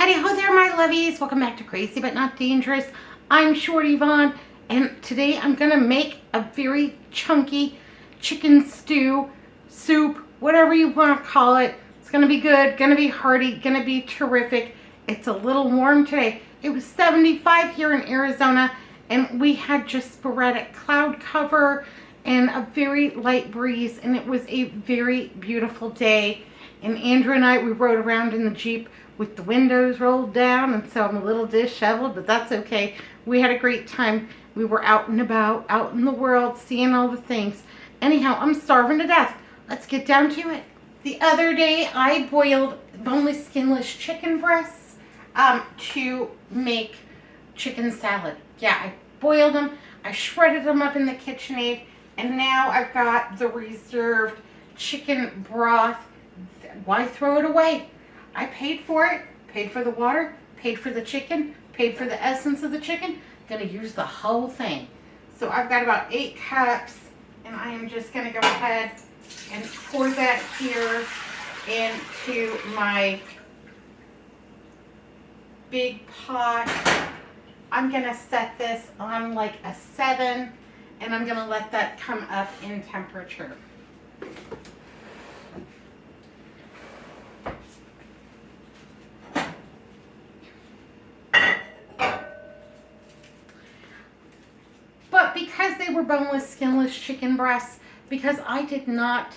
Howdy ho there, my lovies. Welcome back to Crazy But Not Dangerous. I'm Shorty Vaughn, and today I'm gonna make a very chunky chicken stew, soup, whatever you want to call it. It's gonna be good, gonna be hearty, gonna be terrific. It's a little warm today. It was 75 here in Arizona, and we had just sporadic cloud cover and a very light breeze, and it was a very beautiful day. And Andrew and I, we rode around in the Jeep with the windows rolled down, and so I'm a little disheveled, but that's okay. We had a great time. We were out and about, out in the world, seeing all the things. Anyhow, I'm starving to death. Let's get down to it. The other day, I boiled boneless, skinless chicken breasts to make chicken salad. Yeah, I boiled them. I shredded them up in the KitchenAid, and now I've got the reserved chicken broth. Why throw it away? I paid for it, paid for the water, paid for the chicken, paid for the essence of the chicken. Gonna use the whole thing. So I've got about 8 cups, and I am just gonna go ahead and pour that here into my big pot. I'm gonna set this on like a 7, and I'm gonna let that come up in temperature. But because they were boneless, skinless chicken breasts, because I did not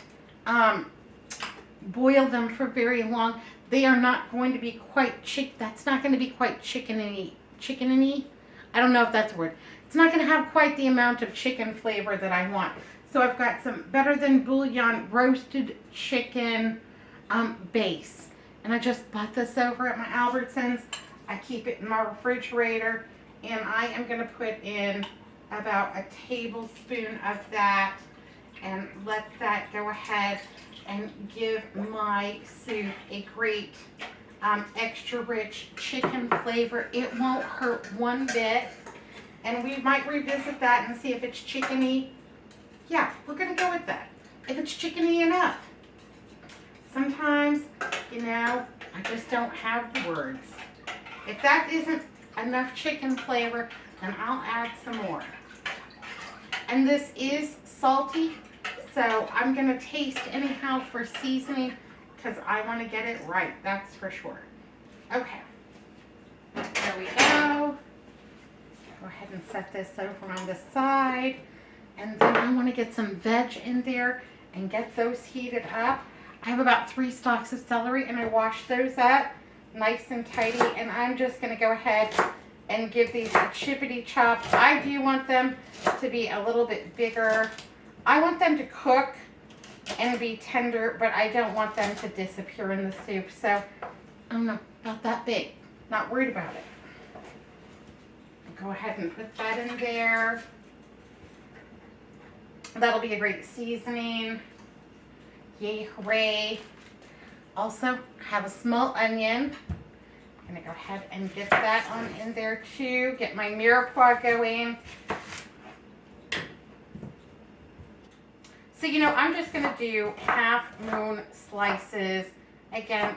boil them for very long, they are not going to be quite that's not going to be quite chicken-y. I don't know if that's a word. It's not going to have quite the amount of chicken flavor that I want. So I've got some Better Than Bouillon roasted chicken base. And I just bought this over at my Albertsons. I keep it in my refrigerator. And I am going to put in about a tablespoon of that and let that go ahead and give my soup a great extra rich chicken flavor. It won't hurt one bit, and we might revisit that and see if it's chickeny. Yeah, we're gonna go with that. If it's chickeny enough. Sometimes, you know, I just don't have the words. If that isn't enough chicken flavor, then I'll add some more. And this is salty, so I'm going to taste anyhow for seasoning because I want to get it right, that's for sure. Okay, there we go. Go ahead and set this over on the side. And then I want to get some veg in there and get those heated up. I have about 3 stalks of celery, and I washed those up nice and tidy. And I'm just going to go ahead and give these a chippity chop. I do want them to be a little bit bigger. I want them to cook and be tender, but I don't want them to disappear in the soup. So I don't know, about that big. Not worried about it. Go ahead and put that in there. That'll be a great seasoning. Yay, hooray. Also, have a small onion. I'm going to go ahead and get that on in there too. Get my mirepoix going. So, you know, I'm just going to do half moon slices. Again,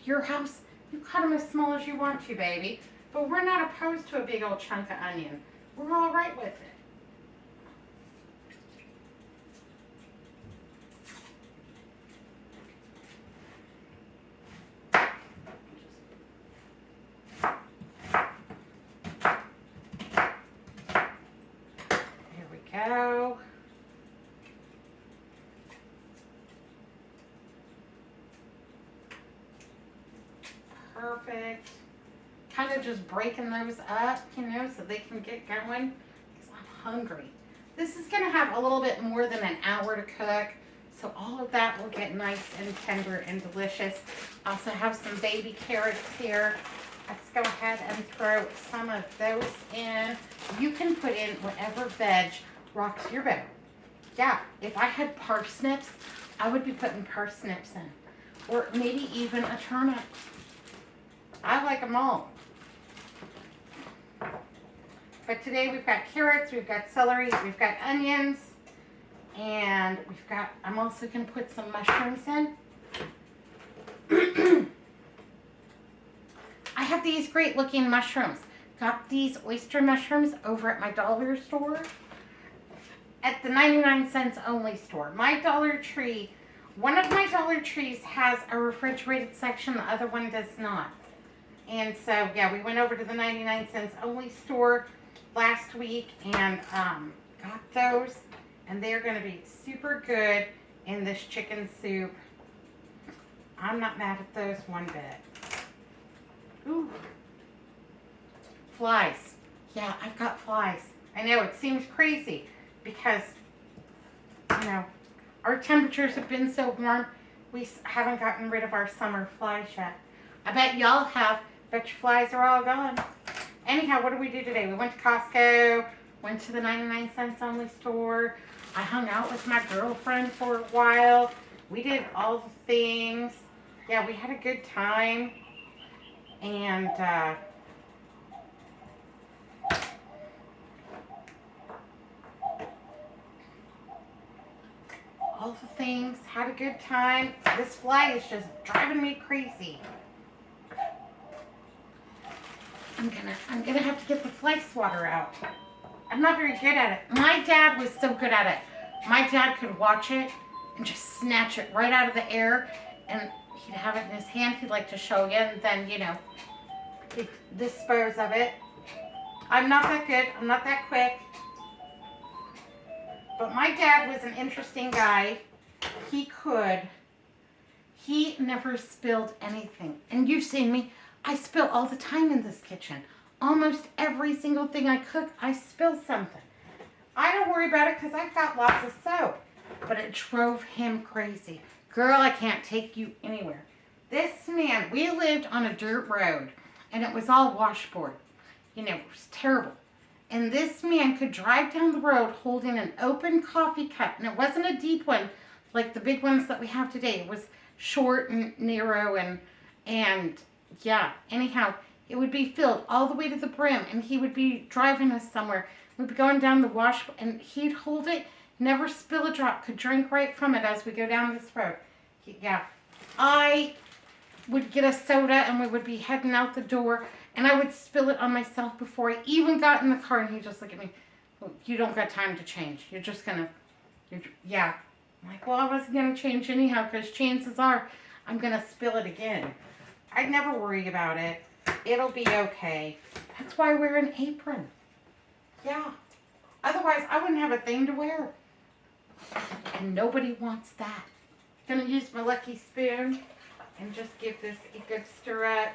your house, you cut them as small as you want to, baby. But we're not opposed to a big old chunk of onion. We're all right with it. Go. Perfect. Kind of just breaking those up, you know, so they can get going because I'm hungry. This is going to have a little bit more than an hour to cook, so all of that will get nice and tender and delicious. Also have some baby carrots here. Let's go ahead and throw some of those in. You can put in whatever veg rocks your boat. Yeah, if I had parsnips, I would be putting parsnips in. Or maybe even a turnip. I like them all. But today we've got carrots, we've got celery, we've got onions, and I'm also going to put some mushrooms in. have these great looking mushrooms. Got these oyster mushrooms over at my dollar store. At the 99 cents only store. My Dollar Tree, one of my Dollar Trees has a refrigerated section, the other one does not. And so, yeah, we went over to the 99 cents only store last week and got those. And they're going to be super good in this chicken soup. I'm not mad at those one bit. Ooh. Flies. Yeah, I've got flies. I know, it seems crazy because, you know, our temperatures have been so warm, we haven't gotten rid of our summer flies yet. I bet y'all have. Bet your flies are all gone. Anyhow, what did we do today? We went to Costco, went to the 99 cents only store. I hung out with my girlfriend for a while. We did all the things. Yeah, we had a good time. And, all the things, had a good time. This fly is just driving me crazy. I'm gonna have to get the fly swatter out. I'm not very good at it. My dad was so good at it. My dad could watch it and just snatch it right out of the air, and he'd have it in his hand. He'd like to show you, and then, you know, he'd dispose of it. I'm not that good. I'm not that quick. But my dad was an interesting guy. He never spilled anything. And you've seen me. I spill all the time in this kitchen. Almost every single thing I cook, I spill something. I don't worry about it because I've got lots of soap. But it drove him crazy. Girl, I can't take you anywhere. This man, we lived on a dirt road. And it was all washboard. You know, it was terrible. And this man could drive down the road holding an open coffee cup. And it wasn't a deep one like the big ones that we have today. It was short and narrow and yeah. Anyhow, it would be filled all the way to the brim. And he would be driving us somewhere. We'd be going down the wash and he'd hold it, never spill a drop, could drink right from it as we go down this road. Yeah. I would get a soda and we would be heading out the door. And I would spill it on myself before I even got in the car. And he'd just look at me, well, you don't got time to change. You're just going to, yeah. I'm like, well, I wasn't going to change anyhow because chances are I'm going to spill it again. I'd never worry about it. It'll be okay. That's why I wear an apron. Yeah. Otherwise, I wouldn't have a thing to wear. And nobody wants that. I'm going to use my lucky spoon and just give this a good stir up.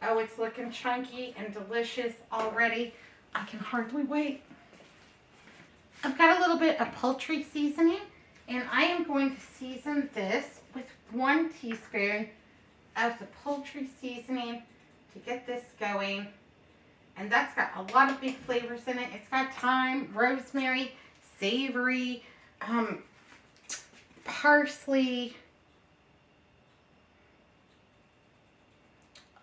Oh, it's looking chunky and delicious already. I can hardly wait. I've got a little bit of poultry seasoning, and I am going to season this with 1 teaspoon of the poultry seasoning to get this going. And that's got a lot of big flavors in it. It's got thyme, rosemary, savory, parsley,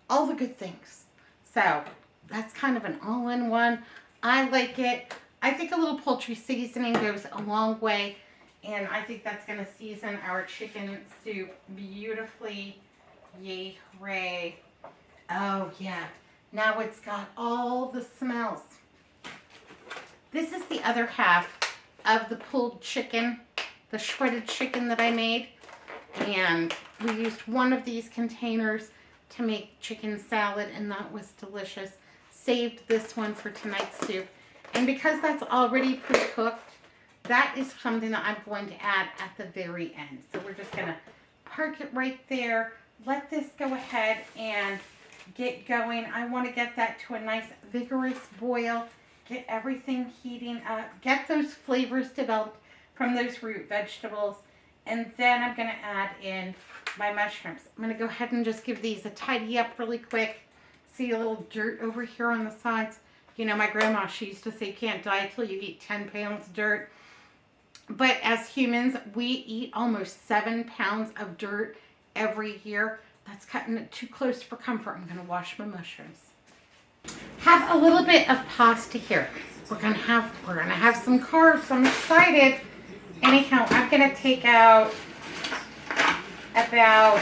all the good things. So that's kind of an all-in-one. I like it. I think a little poultry seasoning goes a long way, and I think that's going to season our chicken soup beautifully. Yay, hooray. Oh, yeah. Now it's got all the smells. This is the other half of the pulled chicken, the shredded chicken that I made. And we used one of these containers to make chicken salad, and that was delicious. Saved this one for tonight's soup. And because that's already pre-cooked, that is something that I'm going to add at the very end. So we're just going to park it right there. Let this go ahead and get going. I want to get that to a nice vigorous boil. Get everything heating up. Get those flavors developed from those root vegetables. And then I'm going to add in my mushrooms. I'm going to go ahead and just give these a tidy up really quick. See a little dirt over here on the sides. You know, my grandma, she used to say you can't die till you eat 10 pounds of dirt. But as humans, we eat almost 7 pounds of dirt every year. That's cutting it too close for comfort. I'm going to wash my mushrooms. Have a little bit of pasta here. We're gonna have some carbs. I'm excited. Anyhow, I'm gonna take out about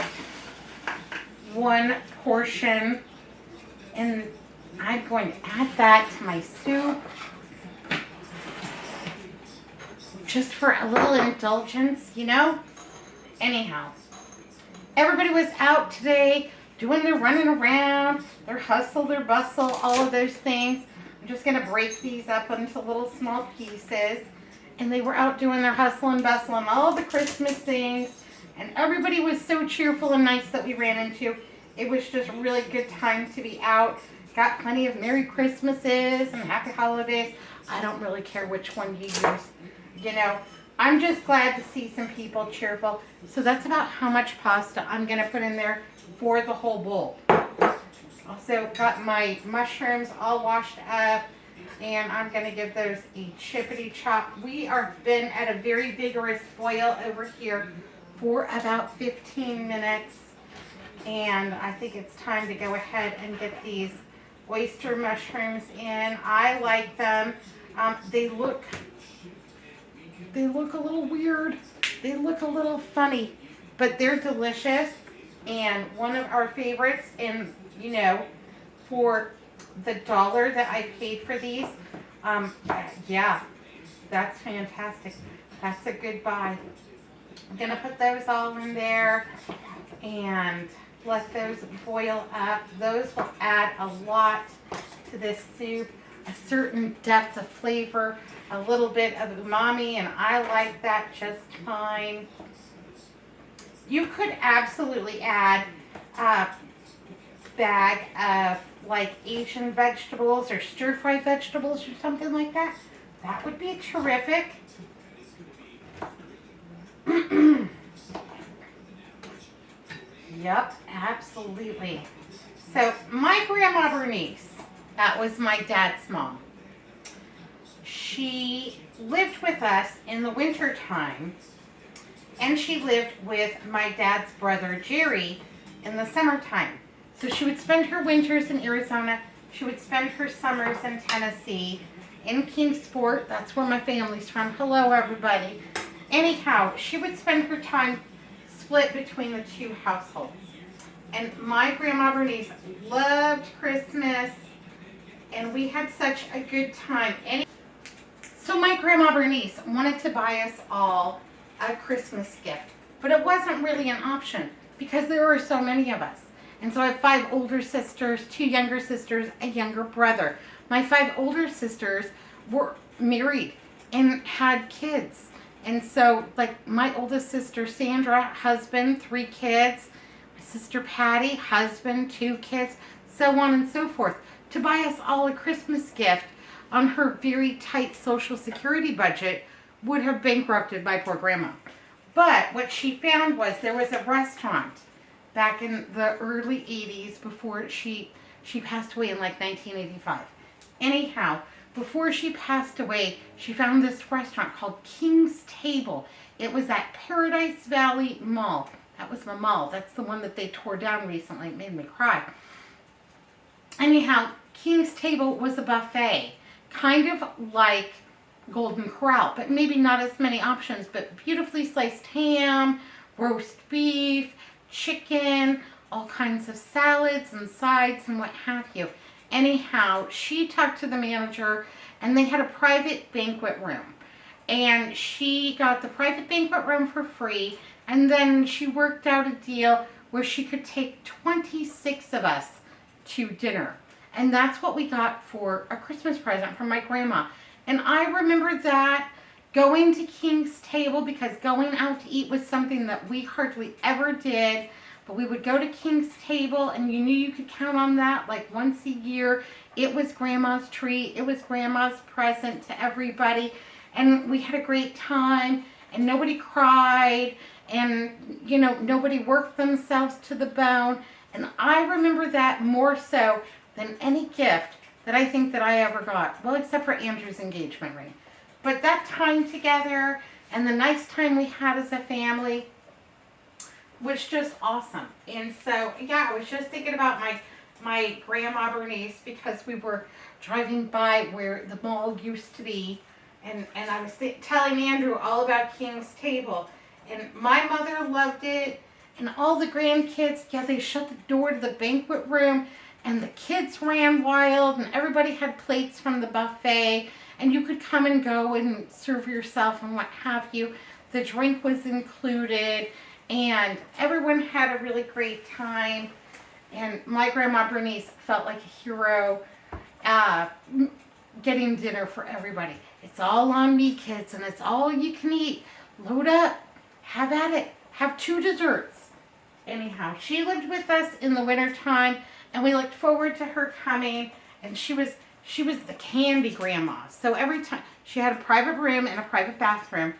1 portion And I'm going to add that to my soup just for a little indulgence, you know? Anyhow, everybody was out today doing their running around, their hustle, their bustle, all of those things. I'm just going to break these up into little small pieces. And they were out doing their hustle and bustle and all the Christmas things. And everybody was so cheerful and nice that we ran into. It was just a really good time to be out. Got plenty of Merry Christmases and Happy Holidays. I don't really care which one you use. You know, I'm just glad to see some people cheerful. So that's about how much pasta I'm going to put in there for the whole bowl. Also got my mushrooms all washed up. And I'm going to give those a chippity chop. We are been at a very vigorous boil over here for about 15 minutes. And I think it's time to go ahead and get these oyster mushrooms in. I like them. They look a little weird. They look a little funny, but they're delicious. And one of our favorites, and you know, for the $1 that I paid for these, yeah, that's fantastic. That's a good buy. I'm gonna put those all in there and let those boil up. Those will add a lot to this soup, a certain depth of flavor, a little bit of umami, and I like that just fine. You could absolutely add a bag of like Asian vegetables or stir-fried vegetables or something like that. That would be terrific. Yep, absolutely. So my grandma Bernice, that was my dad's mom. She lived with us in the winter time, and she lived with my dad's brother Jerry in the summertime. So she would spend her winters in Arizona. She would spend her summers in Tennessee, in Kingsport. That's where my family's from. Hello, everybody. Anyhow, she would spend her time split between the two households. And my grandma Bernice loved Christmas, and we had such a good time. So my grandma Bernice wanted to buy us all a Christmas gift, but it wasn't really an option because there were so many of us. And so I have 5 older sisters, 2 younger sisters, a younger brother. My 5 older sisters were married and had kids. And so, like, my oldest sister, Sandra, husband, 3 kids. My sister, Patty, husband, 2 kids, so on and so forth. To buy us all a Christmas gift on her very tight Social Security budget would have bankrupted my poor grandma. But what she found was there was a restaurant back in the early 80s before she passed away in like 1985. Anyhow, before she passed away, she found this restaurant called King's Table. It was at Paradise Valley Mall. That was the mall. That's the one that they tore down recently. It made me cry. Anyhow, King's Table was a buffet, kind of like Golden Corral, but maybe not as many options, but beautifully sliced ham, roast beef, chicken, all kinds of salads and sides and what have you. Anyhow, she talked to the manager, and they had a private banquet room. And she got the private banquet room for free, and then she worked out a deal where she could take 26 of us to dinner. And that's what we got for a Christmas present from my grandma. And I remember that, going to King's Table, because going out to eat was something that we hardly ever did. But we would go to King's Table, and you knew you could count on that like once a year. It was Grandma's treat. It was Grandma's present to everybody. And we had a great time, and nobody cried, and, you know, nobody worked themselves to the bone. And I remember that more so than any gift that I think that I ever got. Well, except for Andrew's engagement ring. But that time together and the nice time we had as a family was just awesome. And so, yeah, I was just thinking about my grandma Bernice, because we were driving by where the mall used to be, and I was telling Andrew all about King's Table. And my mother loved it, and all the grandkids, yeah, they shut the door to the banquet room, and the kids ran wild, and everybody had plates from the buffet, and you could come and go and serve yourself and what have you. The drink was included, and everyone had a really great time. And my grandma Bernice felt like a hero getting dinner for everybody. It's all on me, kids, and it's all you can eat. Load up, have at it, have 2 desserts. Anyhow, she lived with us in the wintertime, and we looked forward to her coming, and she was the candy grandma. So every time, she had a private room and a private bathroom,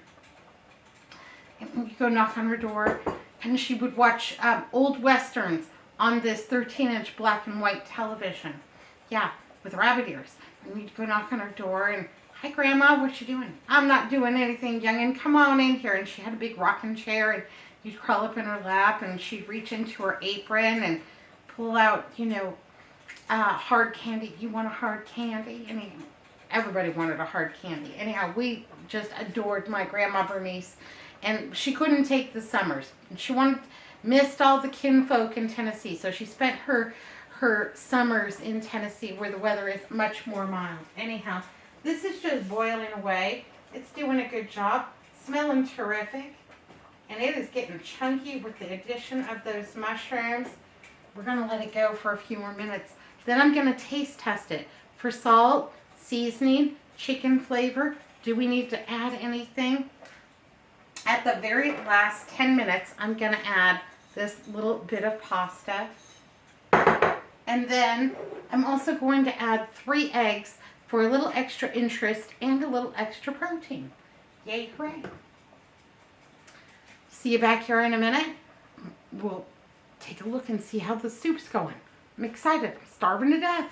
and you go knock on her door, and she would watch old westerns on this 13-inch black and white television. Yeah, with rabbit ears. And we'd go knock on her door and, "Hi, Grandma, what you doing?" "I'm not doing anything, youngin'. Come on in here." And she had a big rocking chair, and you'd crawl up in her lap, and she'd reach into her apron and pull out, hard candy. "You want a hard candy?" I mean, everybody wanted a hard candy. Anyhow, we just adored my grandma Bernice, and she couldn't take the summers. And she missed all the kinfolk in Tennessee, so she spent her summers in Tennessee where the weather is much more mild. Anyhow, this is just boiling away. It's doing a good job, smelling terrific, and it is getting chunky with the addition of those mushrooms. We're gonna let it go for a few more minutes. Then I'm gonna taste test it for salt, seasoning, chicken flavor. Do we need to add anything? At the very last 10 minutes, I'm gonna add this little bit of pasta. And then I'm also going to add 3 eggs for a little extra interest and a little extra protein. Yay, hooray. See you back here in a minute. We'll take a look and see how the soup's going. I'm excited. I'm starving to death.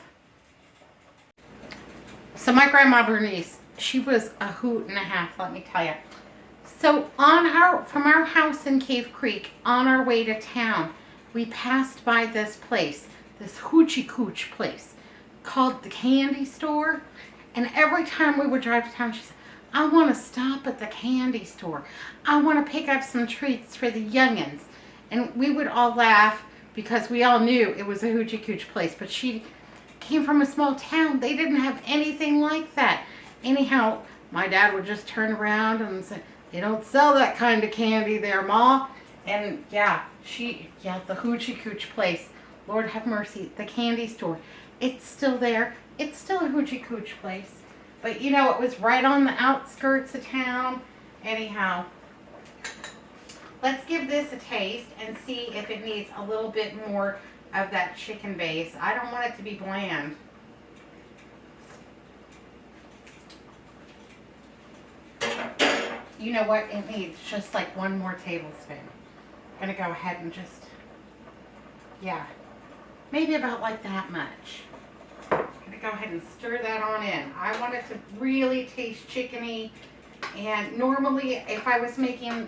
So my grandma Bernice, she was a hoot and a half, let me tell you. So from our house in Cave Creek, on our way to town, we passed by this place, this Hootchie Cootchie place called the candy store. And every time we would drive to town, she said, "I want to stop at the candy store. I want to pick up some treats for the youngins." And we would all laugh because we all knew it was a Hootchie Cootchie place. But she came from a small town. They didn't have anything like that. Anyhow, my dad would just turn around and say, "They don't sell that kind of candy there, Ma." And the Hootchie Cootchie place. Lord have mercy, the candy store. It's still there. It's still a Hootchie Cootchie place. But it was right on the outskirts of town. Anyhow, let's give this a taste and see if it needs a little bit more of that chicken base. I don't want it to be bland. You know what? It needs just like 1 more tablespoon. I'm going to go ahead and just, maybe about like that much. I'm going to go ahead and stir that on in. I want it to really taste chickeny. And normally, if I was making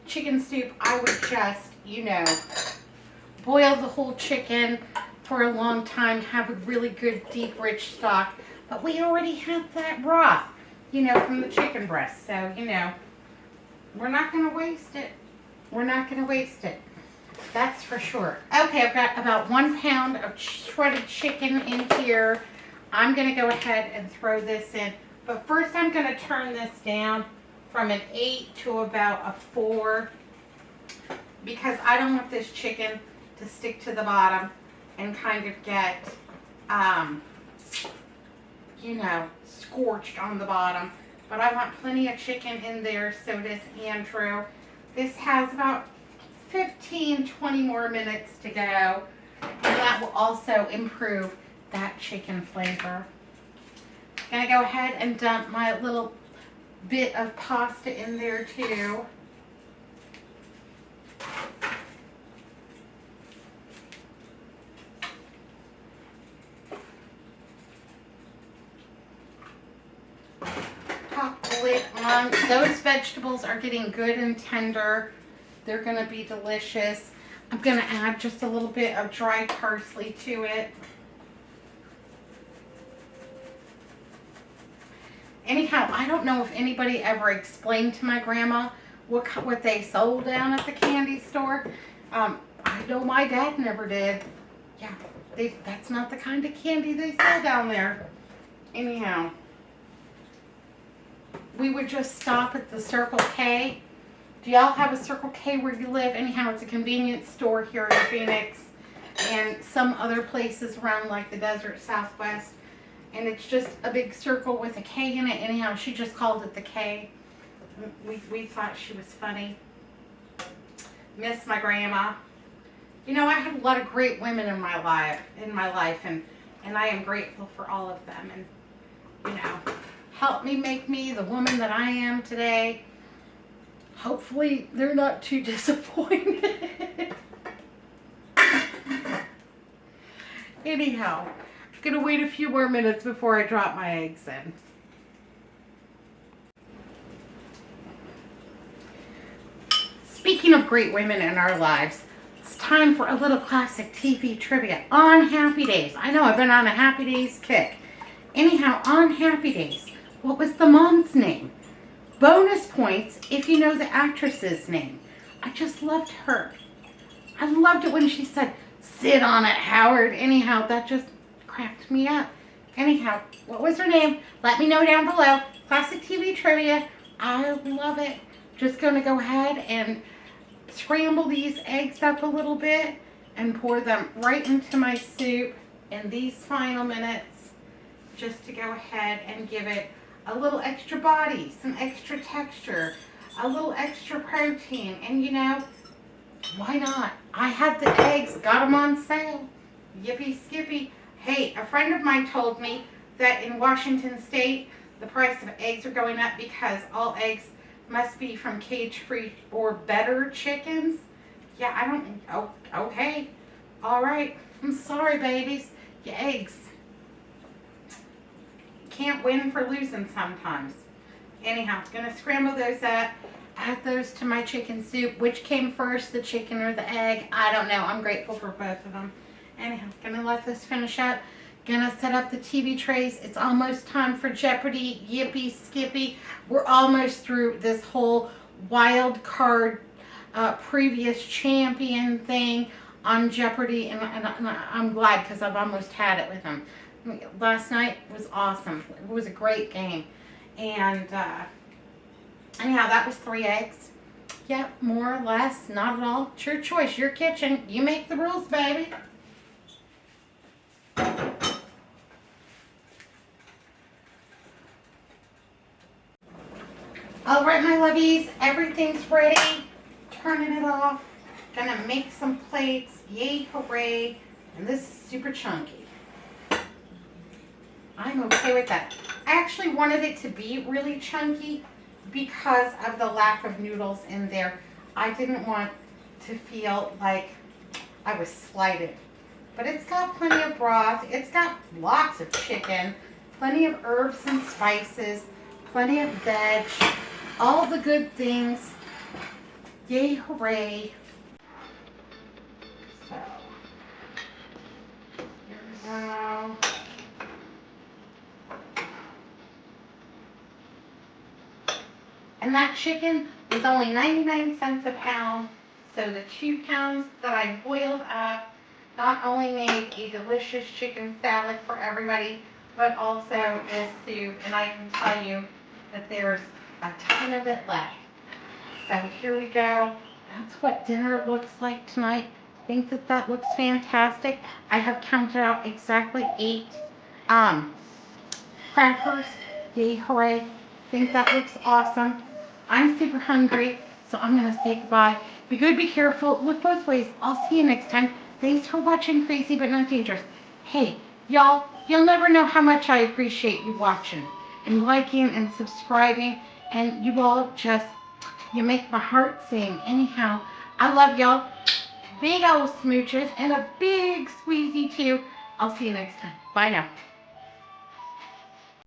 chicken soup, I would just, boil the whole chicken for a long time, have a really good, deep, rich stock. But we already had that broth, from the chicken breast. So, we're not going to waste it. We're not going to waste it. That's for sure. Okay, I've got about 1 pound of shredded chicken in here. I'm going to go ahead and throw this in. But first I'm going to turn this down from an 8 to about a 4. Because I don't want this chicken to stick to the bottom and kind of get, scorched on the bottom. But I want plenty of chicken in there, so does Andrew. This has about 15-20 more minutes to go, and that will also improve that chicken flavor. I'm gonna go ahead and dump my little bit of pasta in there too. Pop the lid on. Those vegetables are getting good and tender. They're going to be delicious. I'm going to add just a little bit of dry parsley to it. Anyhow, I don't know if anybody ever explained to my grandma what they sold down at the candy store. I know my dad never did. Yeah, that's not the kind of candy they sell down there. Anyhow, we would just stop at the Circle K. Do y'all have a Circle K where you live? Anyhow, it's a convenience store here in Phoenix and some other places around like the desert Southwest. And it's just a big circle with a K in it. Anyhow, she just called it the K. We thought she was funny. Miss my grandma. You know, I had a lot of great women in my life, and I am grateful for all of them. And you know, help me make me the woman that I am today. Hopefully, they're not too disappointed. Anyhow, I'm gonna wait a few more minutes before I drop my eggs in. Speaking of great women in our lives, it's time for a little classic TV trivia on Happy Days. I know I've been on a Happy Days kick. Anyhow, on Happy Days, what was the mom's name? Bonus points if you know the actress's name. I just loved her. I loved it when she said, "Sit on it, Howard." Anyhow, that just cracked me up. Anyhow, what was her name? Let me know down below. Classic TV trivia. I love it. Just going to go ahead and scramble these eggs up a little bit and pour them right into my soup in these final minutes, just to go ahead and give it a little extra body, some extra texture, a little extra protein. And you know, why not? I had the eggs, got them on sale. Yippee skippy. Hey, a friend of mine told me that in Washington State, the price of eggs are going up because all eggs must be from cage-free or better chickens. Yeah, I don't, oh, okay. All right, I'm sorry, babies. Your eggs. Can't win for losing sometimes. Anyhow, gonna scramble those up, add those to my chicken soup. Which came first, the chicken or the egg? I don't know. I'm grateful for both of them. Anyhow, gonna let this finish up. Gonna set up the TV trays. It's almost time for Jeopardy. Yippee skippy. We're almost through this whole wild card previous champion thing on Jeopardy, and I'm glad because I've almost had it with them. Last night was awesome. It was a great game. And anyhow, that was 3 eggs. Yep, more or less, not at all. It's your choice, your kitchen. You make the rules, baby. All right, my lovies, everything's ready. Turning it off. Gonna make some plates. Yay, hooray. And this is super chunky. I'm okay with that. I actually wanted it to be really chunky because of the lack of noodles in there. I didn't want to feel like I was slighted. But it's got plenty of broth. It's got lots of chicken, plenty of herbs and spices, plenty of veg, all the good things. Yay, hooray. So, here we go. And that chicken was only 99 cents a pound. So the 2 pounds that I boiled up not only made a delicious chicken salad for everybody, but also this soup. And I can tell you that there's a ton of it left. So here we go. That's what dinner looks like tonight. I think that looks fantastic. I have counted out exactly 8 crackers. Yay, hooray. I think that looks awesome. I'm super hungry, so I'm going to say goodbye. Be good, be careful, look both ways. I'll see you next time. Thanks for watching Crazy But Not Dangerous. Hey, y'all, you'll never know how much I appreciate you watching and liking and subscribing. And you all just, you make my heart sing. Anyhow, I love y'all. Big old smooches and a big squeezy too. I'll see you next time. Bye now.